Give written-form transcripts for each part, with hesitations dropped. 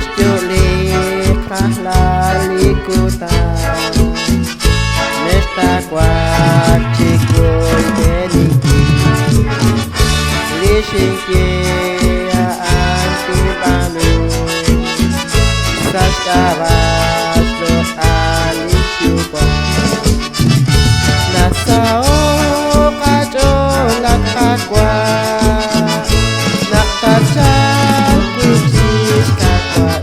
Chexyo'leeq Rajlal y Kutank Nesta kwak Chexyo'leeq Lishinkia antipanu Saskabas lo alisyukwa Nasao Chexyo'leeq akwa Naktatsal kuchis kakwa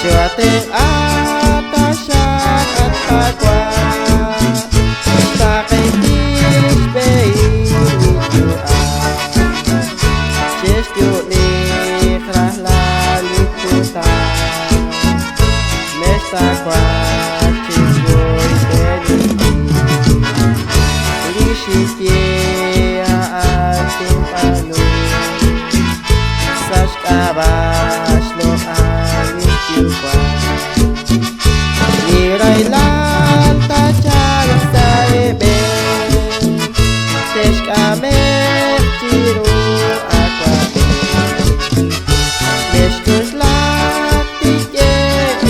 Chuateng atasyak at akwa Takitis beinityuan Chexyo'leeq Rajlal y Kutank Nesta kwak Chexyo'leeq Lishikia antipanu Saskabas lo alisyukwa Rajlal tachal sa ebe Teshkamek tiru akwa Neshkus laktike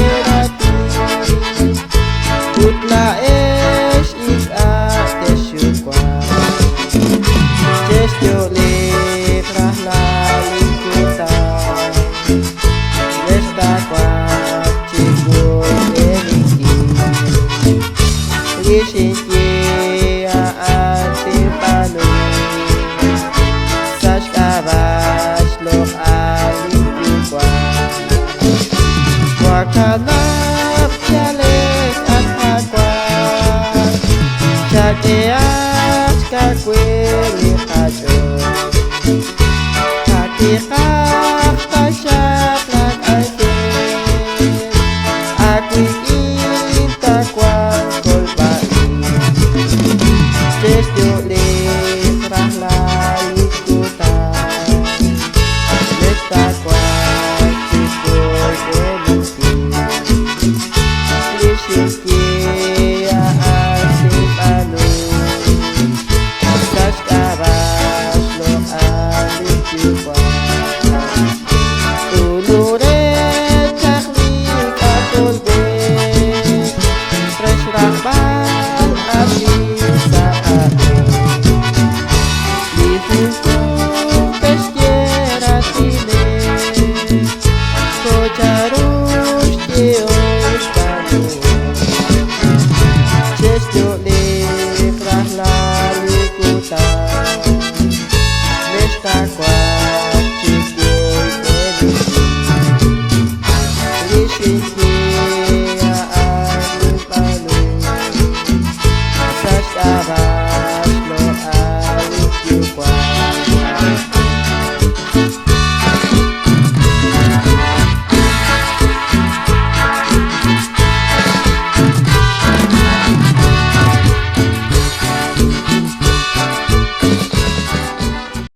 erati Utla esh ikat tesyukwa Chexyo'leeq Rajlal y Kutank Nesta kwak Chexyo'leeq Lishinkia antipanu Saskabas lo alisyukwa Wakanap Chaleq at akwa Chakeas kakweli kacho Kakika